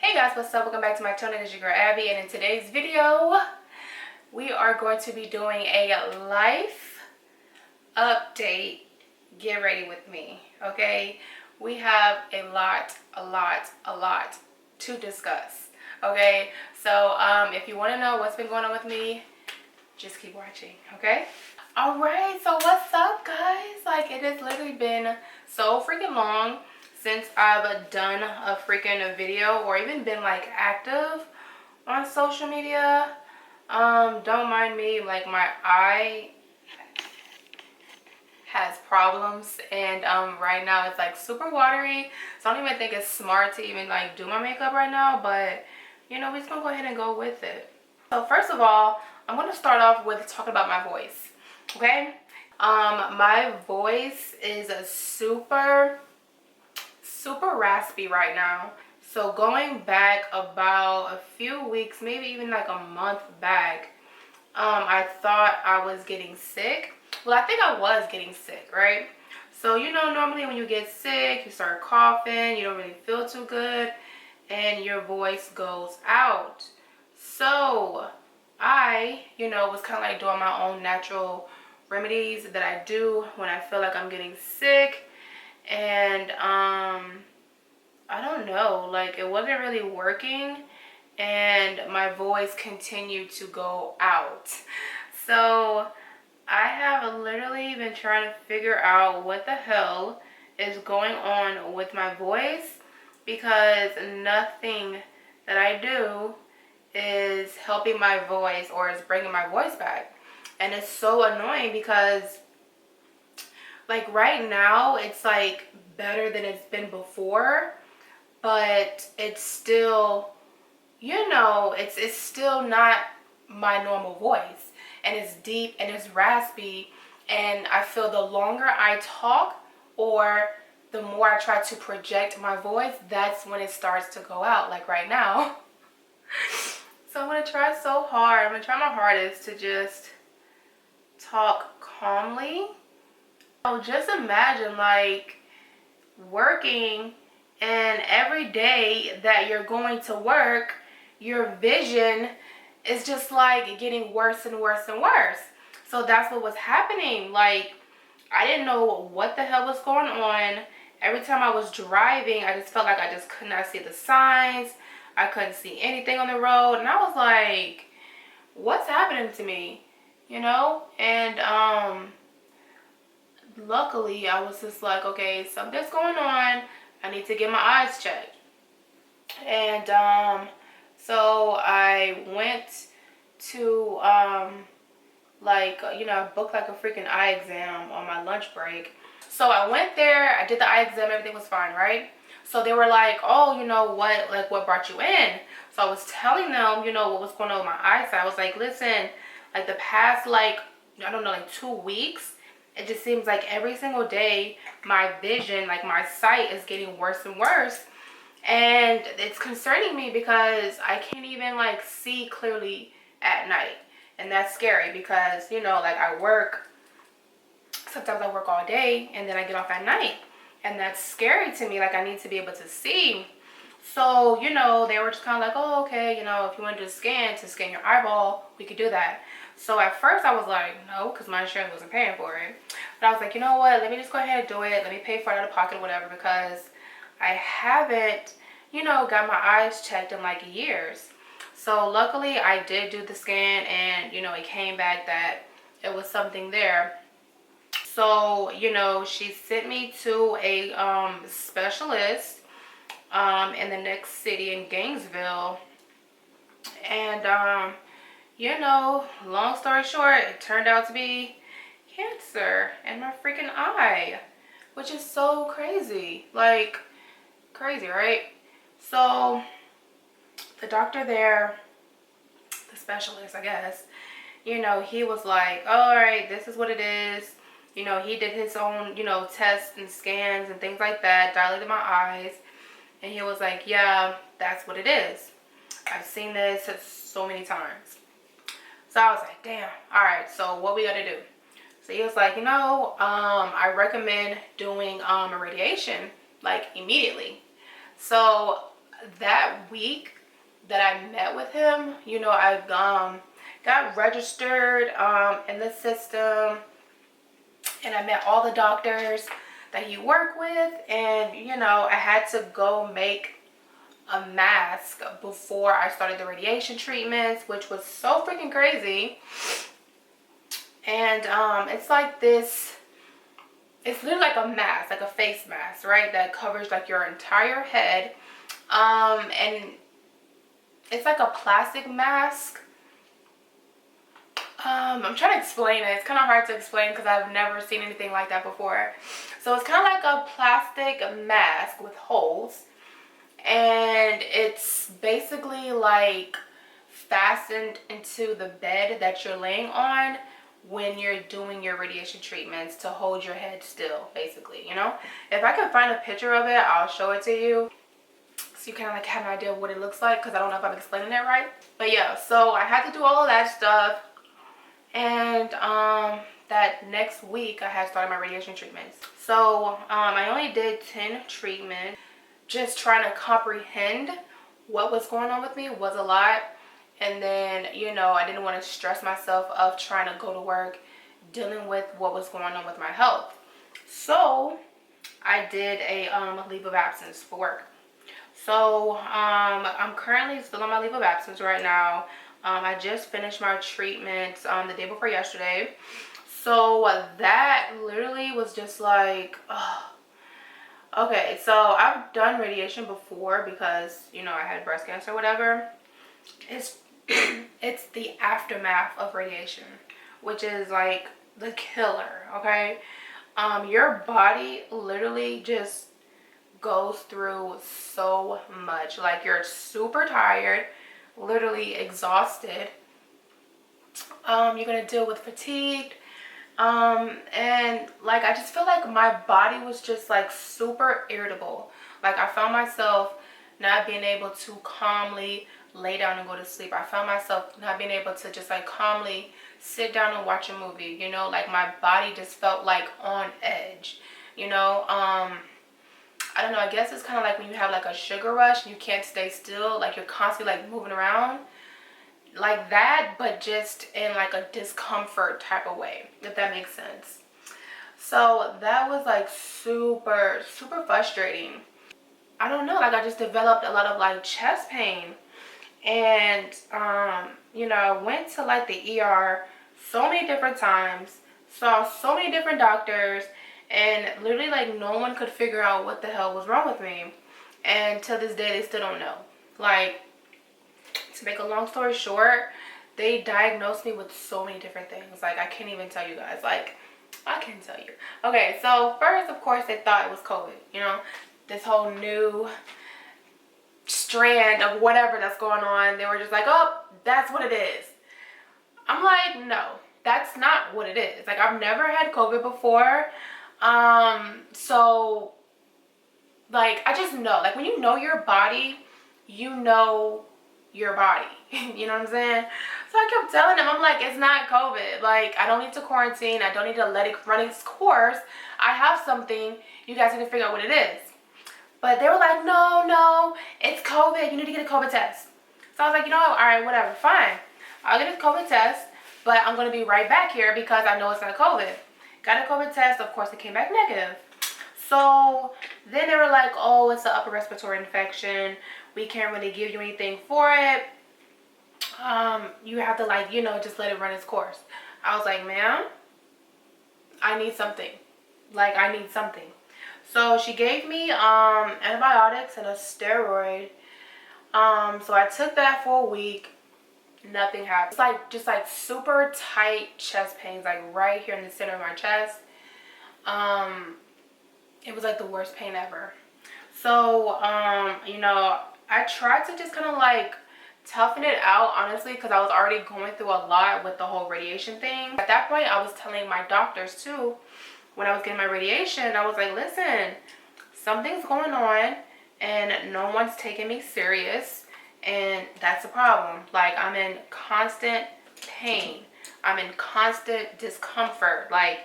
Hey guys, what's up? Welcome back to my channel. It's your girl Abby, and in today's video we are going to be doing a life update. Get ready with me, okay? We have a lot to discuss, okay? So if you want to know what's been going on with me, just keep watching, okay? All right, so what's up, guys? Like, it has literally been so freaking long since I've done a freaking video or even been like active on social media. Don't mind me, like my eye has problems, and right now it's like super watery, so I don't even think it's smart to even like do my makeup right now, but you know, we're just gonna go ahead and go with it. So first of all, I'm gonna start off with talking about my voice, okay? My voice is a super raspy right now. So going back about a few weeks, maybe even like a month back, I thought I was getting sick. Well, I think I was getting sick, right? So you know, normally when you get sick, you start coughing, you don't really feel too good, and your voice goes out. So I, you know, was kind of like doing my own natural remedies that I do when I feel like I'm getting sick. And I don't know, like it wasn't really working, and my voice continued to go out. So I have literally been trying to figure out what the hell is going on with my voice, because nothing that I do is helping my voice or is bringing my voice back. And it's so annoying because like right now it's like better than it's been before, but it's still, you know, it's still not my normal voice, and it's deep and it's raspy, and I feel the longer I talk or the more I try to project my voice, that's when it starts to go out, like right now. So I'm gonna try so hard. I'm gonna try my hardest to just talk calmly. So just imagine like working, and every day that you're going to work, your vision is just like getting worse and worse and worse. So that's what was happening. Like, I didn't know what the hell was going on. Every time I was driving, I just felt like I just could not see the signs. I couldn't see anything on the road, and I was like, what's happening to me, you know? And luckily I was just like, okay, something's going on, I need to get my eyes checked. And so I went to like, you know, booked like a freaking eye exam on my lunch break. So I went there, I did the eye exam, everything was fine, right? So they were like, oh, you know what, like what brought you in? So I was telling them, you know, what was going on with my eyesight. I was like, listen, like the past, like, I don't know, like 2 weeks, it just seems like every single day my vision, like my sight is getting worse and worse. And it's concerning me because I can't even like see clearly at night. And that's scary because, you know, like I work, sometimes I work all day and then I get off at night. And that's scary to me. Like, I need to be able to see. So, you know, they were just kind of like, oh, okay, you know, if you want to scan your eyeball, we could do that. So at first I was like, no, because my insurance wasn't paying for it. But I was like, you know what, let me just go ahead and do it. Let me pay for it out of pocket or whatever, because I haven't, you know, got my eyes checked in like years. So luckily I did do the scan, and, you know, it came back that it was something there. So, you know, she sent me to a specialist in the next city in Gainesville. And, you know, long story short, it turned out to be cancer in my freaking eye, which is so crazy. Like, crazy, right? So the doctor there, the specialist, I guess, you know, he was like, all right, this is what it is. You know, he did his own, you know, tests and scans and things like that, dilated my eyes. And he was like, yeah, that's what it is. I've seen this so many times. So I was like, damn, all right, so what we gotta do? So he was like, you know, I recommend doing a radiation, like, immediately. So that week that I met with him, you know, I got registered in the system, and I met all the doctors that he worked with, and you know, I had to go make a mask before I started the radiation treatments, which was so freaking crazy. And it's like this, it's literally like a mask, like a face mask, right, that covers like your entire head. And it's like a plastic mask. I'm trying to explain it. It's kind of hard to explain because I've never seen anything like that before. So it's kind of like a plastic mask with holes, and it's basically like fastened into the bed that you're laying on when you're doing your radiation treatments to hold your head still, basically, you know. If I can find a picture of it, I'll show it to you so you kind of like have an idea of what it looks like, because I don't know if I'm explaining it right. But yeah, so I had to do all of that stuff, and that next week I had started my radiation treatments. So I only did 10 treatments. Just trying to comprehend what was going on with me was a lot. And then, you know, I didn't want to stress myself of trying to go to work dealing with what was going on with my health. So I did a leave of absence for work. So I'm currently still on my leave of absence right now. I just finished my treatment the day before yesterday. So that literally was just like, okay, so I've done radiation before because, you know, I had breast cancer or whatever. It's it's the aftermath of radiation, which is like the killer, okay? Your body literally just goes through so much. Like, you're super tired, literally exhausted. You're gonna deal with fatigue. And like, I just feel like my body was just like super irritable. Like, I found myself not being able to calmly lay down and go to sleep. I found myself not being able to just like calmly sit down and watch a movie, you know. Like, my body just felt like on edge, you know. I don't know, I guess it's kind of like when you have like a sugar rush and you can't stay still, like you're constantly like moving around, like that, but just in like a discomfort type of way, if that makes sense. So that was like super frustrating. I don't know, like I just developed a lot of like chest pain. And you know, I went to like the ER so many different times, saw so many different doctors, and literally like no one could figure out what the hell was wrong with me. And till this day they still don't know. Like, to make a long story short, they diagnosed me with so many different things. Like, I can't even tell you guys. Like, I can't tell you. Okay, so first, of course, they thought it was COVID, you know, this whole new strand of whatever that's going on. They were just like, oh, that's what it is. I'm like, no, that's not what it is. Like, I've never had COVID before. So like, I just know, like, when you know your body, you know your body. You know what I'm saying? So I kept telling them, I'm like, it's not COVID. Like, I don't need to quarantine. I don't need to let it run its course. I have something. You guys need to figure out what it is. But they were like, no, it's COVID. You need to get a COVID test. So I was like, you know what? All right, whatever, fine. I'll get a COVID test, but I'm going to be right back here because I know it's not COVID. Got a COVID test. Of course, it came back negative. So then they were like, oh, it's an upper respiratory infection. We can't really give you anything for it. You have to, like, you know, just let it run its course. I was like, ma'am, I need something. Like, I need something. So she gave me antibiotics and a steroid. So I took that for a week. Nothing happened. It's like just like super tight chest pains, like right here in the center of my chest. It was like the worst pain ever. So you know, I tried to just kind of like toughen it out, honestly, because I was already going through a lot with the whole radiation thing. At that point, I was telling my doctors too, when I was getting my radiation, I was like, listen, something's going on and no one's taking me serious, and that's a problem. Like, I'm in constant pain. I'm in constant discomfort. Like,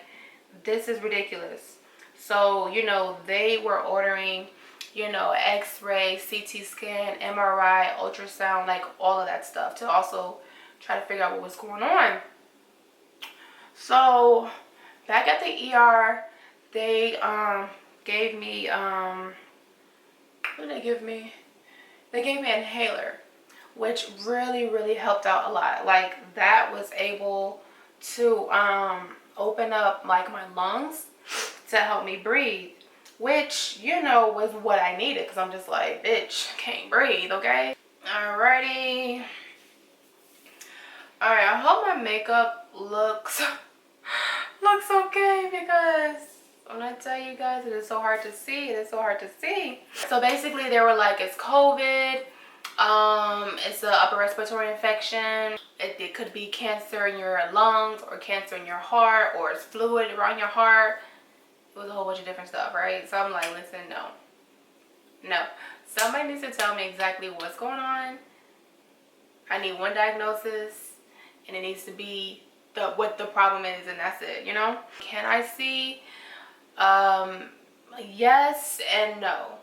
this is ridiculous. So, you know, they were ordering you know, x-ray, CT scan, MRI, ultrasound, like all of that stuff, to also try to figure out what was going on. So back at the ER, they gave me what did they give me? They gave me an inhaler, which really helped out a lot. Like, that was able to open up like my lungs to help me breathe, which, you know, was what I needed, because I'm just like, bitch, can't breathe. Okay, alrighty. Alright, I hope my makeup looks okay, because when I tell you guys, it is so hard to see. It is so hard to see. So basically they were like, it's COVID, it's an upper respiratory infection, it could be cancer in your lungs, or cancer in your heart, or it's fluid around your heart. It was a whole bunch of different stuff, right? So I'm like, listen, no, somebody needs to tell me exactly what's going on. I need one diagnosis, and it needs to be what the problem is, and that's it, you know? Can I see? Yes and no.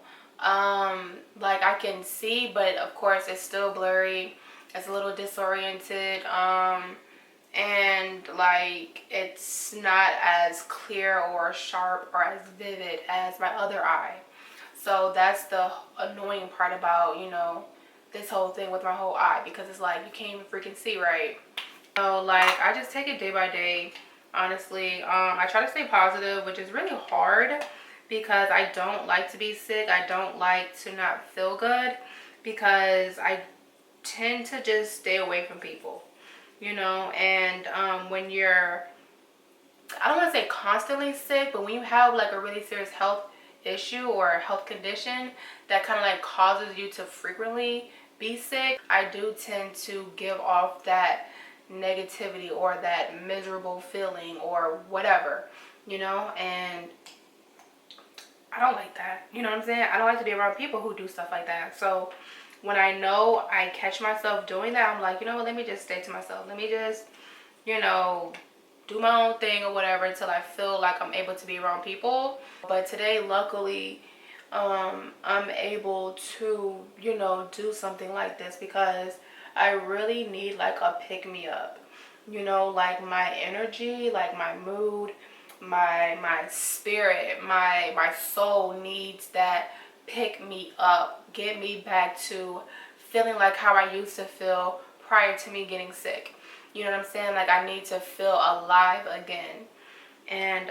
Like, I can see, but of course it's still blurry. It's a little disoriented. And like, it's not as clear or sharp or as vivid as my other eye. So that's the annoying part about, you know, this whole thing with my whole eye, because it's like, you can't even freaking see right. So like, I just take it day by day, honestly. I try to stay positive, which is really hard, because I don't like to be sick. I don't like to not feel good, because I tend to just stay away from people, you know. And when you're, I don't want to say constantly sick, but when you have like a really serious health issue or a health condition that kind of like causes you to frequently be sick, I do tend to give off that negativity or that miserable feeling or whatever, you know. And I don't like that, you know what I'm saying? I don't like to be around people who do stuff like that. So when I know I catch myself doing that, I'm like, you know what, let me just stay to myself. Let me just, you know, do my own thing or whatever until I feel like I'm able to be around people. But today, luckily, I'm able to, you know, do something like this, because I really need like a pick-me-up, you know, like my energy, like my mood, my spirit, my soul needs that pick me up, get me back to feeling like how I used to feel prior to me getting sick. You know what I'm saying? Like, I need to feel alive again. And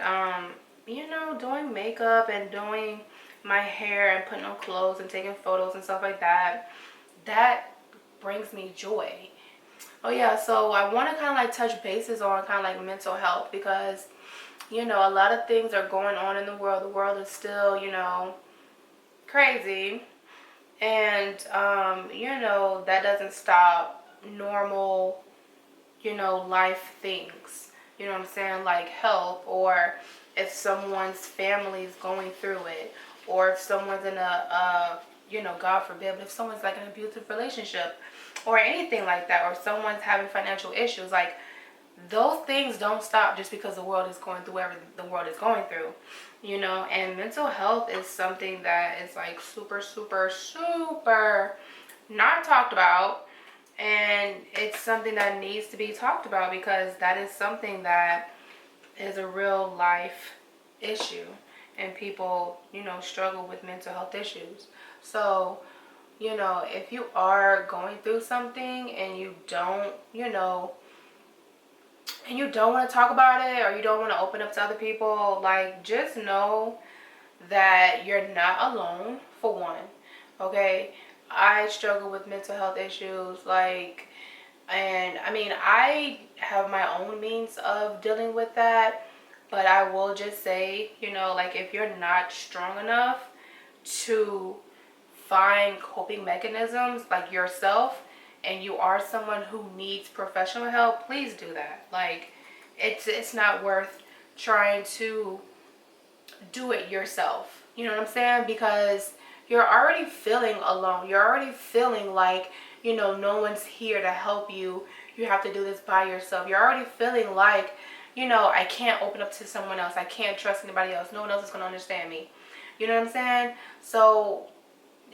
you know, doing makeup and doing my hair and putting on clothes and taking photos and stuff like that, that brings me joy. Oh yeah, so I want to kind of like touch bases on kind of like mental health, because, you know, a lot of things are going on in the world. The world is still, you know, crazy. And you know, that doesn't stop normal, you know, life things, you know what I'm saying, like health, or if someone's family is going through it, or if someone's in a you know, God forbid, but if someone's like in an abusive relationship or anything like that, or if someone's having financial issues, like, those things don't stop just because the world is going through whatever the world is going through, you know. And mental health is something that is like super not talked about, and it's something that needs to be talked about, because that is something that is a real life issue, and people, you know, struggle with mental health issues. So, you know, if you are going through something and you don't, you know, and you don't want to talk about it, or you don't want to open up to other people, like, just know that you're not alone, for one. Okay, I struggle with mental health issues, like, and I mean, I have my own means of dealing with that, but I will just say, you know, like, if you're not strong enough to find coping mechanisms like yourself, and you are someone who needs professional help, please do that. Like, it's not worth trying to do it yourself. You know what I'm saying? Because you're already feeling alone. You're already feeling like, you know, no one's here to help you. You have to do this by yourself. You're already feeling like, you know, I can't open up to someone else. I can't trust anybody else. No one else is going to understand me. You know what I'm saying? So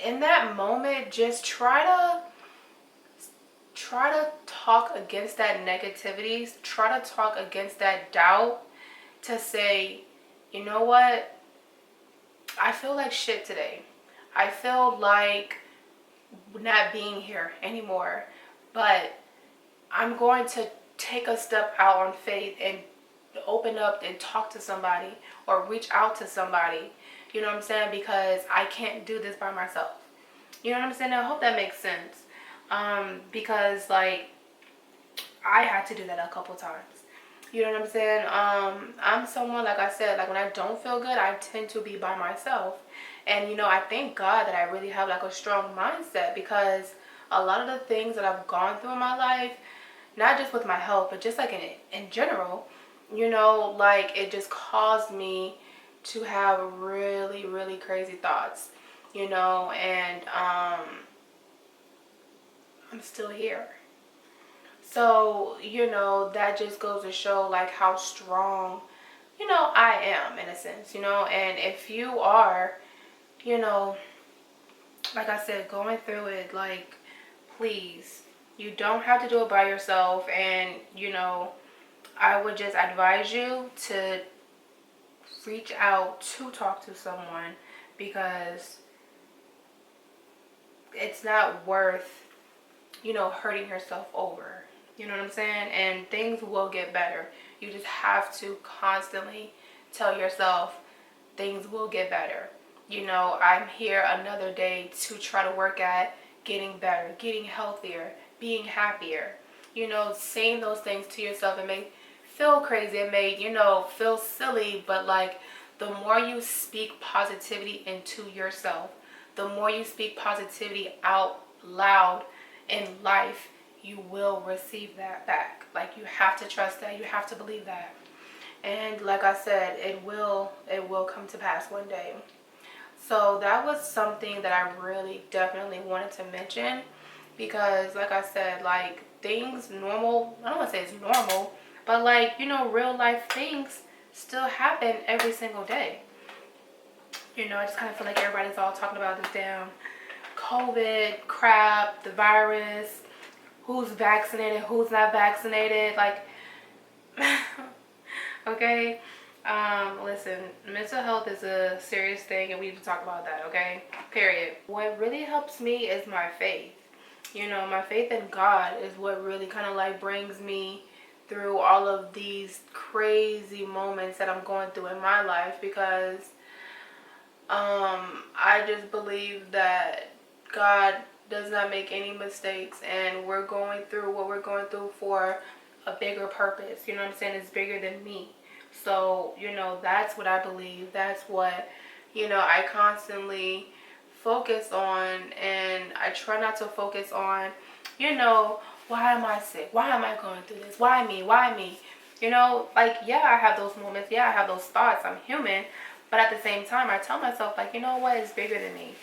in that moment, just try to talk against that negativity, try to talk against that doubt, to say, you know what, I feel like shit today. I feel like not being here anymore, but I'm going to take a step out on faith and open up and talk to somebody or reach out to somebody. You know what I'm saying? Because I can't do this by myself. You know what I'm saying? I hope that makes sense. Because like I had to do that a couple times. You know what I'm saying? I'm someone, like I said, like when I don't feel good, I tend to be by myself. And you know, I thank God that I really have like a strong mindset, because a lot of the things that I've gone through in my life, not just with my health, but just like in general, you know, like it just caused me to have really, really crazy thoughts, you know, and I'm still here. So, you know, that just goes to show like how strong, you know, I am in a sense, you know. And if you are, you know, like I said, going through it, like, please, you don't have to do it by yourself. And, you know, I would just advise you to reach out to talk to someone, because it's not worth, you know, hurting yourself over. You know what I'm saying? And things will get better. You just have to constantly tell yourself things will get better. You know, I'm here another day to try to work at getting better, getting healthier, being happier. You know, saying those things to yourself, it may feel crazy, it may, you know, feel silly, but like the more you speak positivity into yourself, the more you speak positivity out loud in life, you will receive that back. Like, you have to trust that, you have to believe that. And like I said, it will come to pass one day. So that was something that I really definitely wanted to mention, because like I said, like things normal, I don't want to say it's normal, but like, you know, real life things still happen every single day. You know, I just kind of feel like everybody's all talking about this damn COVID crap, the virus, who's vaccinated, who's not vaccinated, like, okay. Listen, mental health is a serious thing, and we need to talk about that, okay? Period. What really helps me is my faith. You know, my faith in God is what really kind of like brings me through all of these crazy moments that I'm going through in my life, because I just believe that God does not make any mistakes, and we're going through what we're going through for a bigger purpose. You know what I'm saying? It's bigger than me. So, you know, that's what I believe. That's what, you know, I constantly focus on. And I try not to focus on, you know, why am I sick? Why am I going through this? Why me? Why me? You know, like, yeah, I have those moments. Yeah, I have those thoughts. I'm human. But at the same time, I tell myself, like, you know what? It's bigger than me.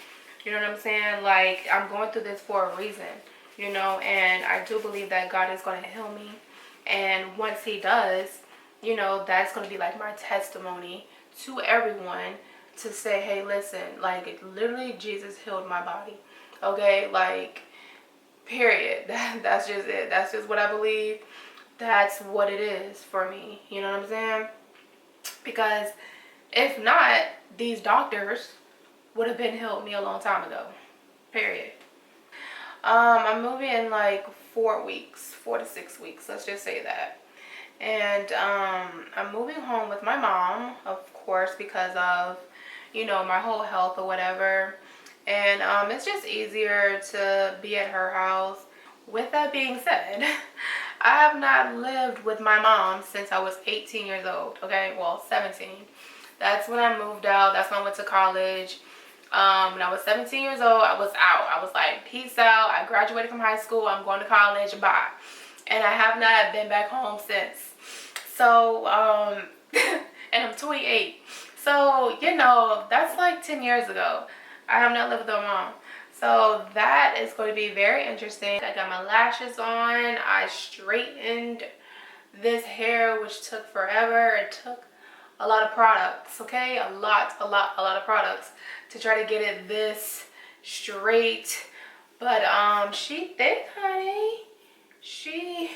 You know what I'm saying? Like, I'm going through this for a reason, you know, and I do believe that God is going to heal me. And once he does, you know, that's going to be like my testimony to everyone, to say, hey, listen, like, literally Jesus healed my body. Okay? Like, period. That's just it. That's just what I believe. That's what it is for me. You know what I'm saying? Because if not, these doctors would have been healed me a long time ago. Period. I'm moving in like 4 weeks, 4 to 6 weeks. Let's just say that. And I'm moving home with my mom, of course, because of, you know, my whole health or whatever. And it's just easier to be at her house. With that being said, I have not lived with my mom since I was 18 years old. Okay, well, 17. That's when I moved out. That's when I went to college. When I was 17 years old, I was out. I was like, peace out. I graduated from high school. I'm going to college. Bye. And I have not been back home since. So, and I'm 28. So, you know, that's like 10 years ago. I have not lived with my mom. So that is going to be very interesting. I got my lashes on. I straightened this hair, which took forever. It took a lot of products, okay? A lot of products to try to get it this straight. But she thick, honey. She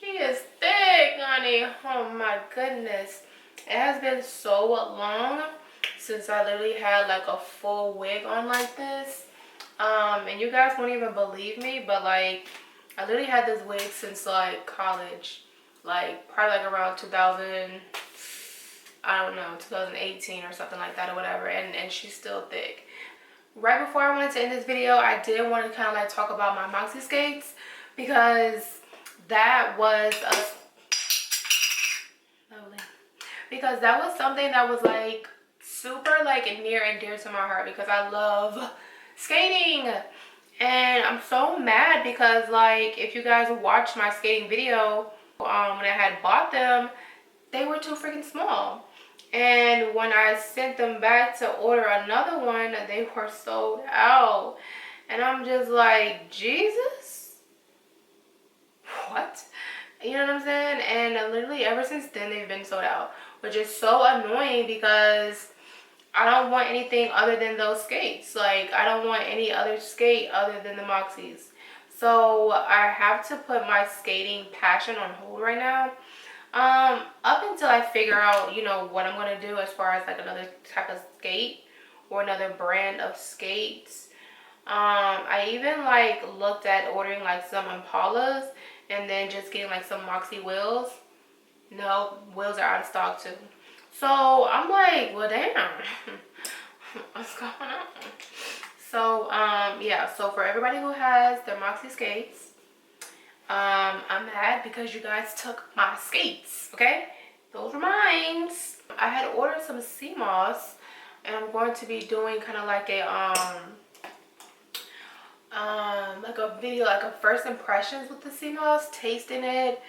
is thick, honey. Oh my goodness. It has been so long since I literally had like a full wig on like this. And you guys won't even believe me, but like I literally had this wig since like college. Like probably like around 2000, I don't know, 2018 or something like that or whatever. And she's still thick. Right before I wanted to end this video, I did want to kind of like talk about my Moxie skates, because that was something that was like super like near and dear to my heart, because I love skating. And I'm so mad because like if you guys watched my skating video, when I had bought them, they were too freaking small. And when I sent them back to order another one, they were sold out. And I'm just like, Jesus? What? You know what I'm saying? And literally ever since then, they've been sold out. Which is so annoying, because I don't want anything other than those skates. Like, I don't want any other skate other than the Moxies. So I have to put my skating passion on hold right now. Up until I figure out, you know, what I'm going to do as far as like another type of skate or another brand of skates. I even like looked at ordering like some Impalas and then just getting like some Moxie wheels. No, wheels are out of stock too. So I'm like, well, damn, what's going on? So, yeah, so for everybody who has their Moxie skates, I'm mad because you guys took my skates, okay? Those were mine. I had ordered some sea moss, and I'm going to be doing kind of like a video, like a first impressions with the sea moss, tasting it,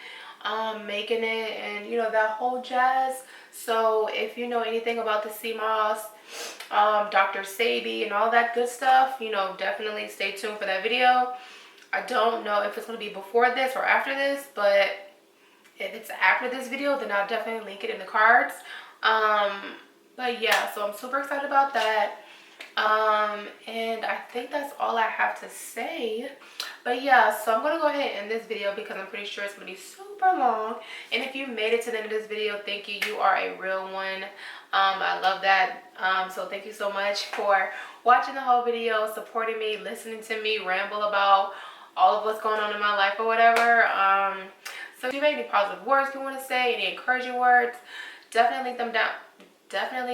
making it, and you know, that whole jazz. So if you know anything about the sea moss, Dr. Sabi and all that good stuff, you know, definitely stay tuned for that video. I don't know if it's going to be before this or after this, but if it's after this video, then I'll definitely link it in the cards. But yeah, so I'm super excited about that. And I think that's all I have to say. But yeah, so I'm going to go ahead and end this video because I'm pretty sure it's going to be super long. And if you made it to the end of this video, thank you. You are a real one. I love that. So thank you so much for watching the whole video, supporting me, listening to me ramble about all of what's going on in my life or whatever. So if you have any positive words you want to say, any encouraging words, definitely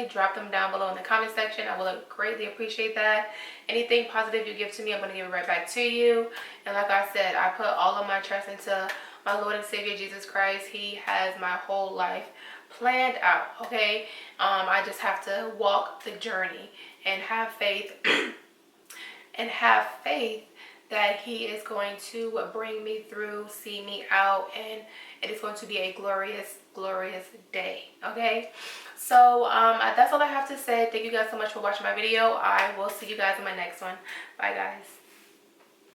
drop them down below in the comment section. I will greatly appreciate that. Anything positive you give to me, I'm going to give it right back to you. And like I said, I put all of my trust into my Lord and Savior Jesus Christ. He has my whole life planned out, okay? I just have to walk the journey and have faith that he is going to bring me through, see me out, and it is going to be a glorious, glorious day, okay? So that's all I have to say. Thank you guys so much for watching my video. I will see you guys in my next one. Bye, guys.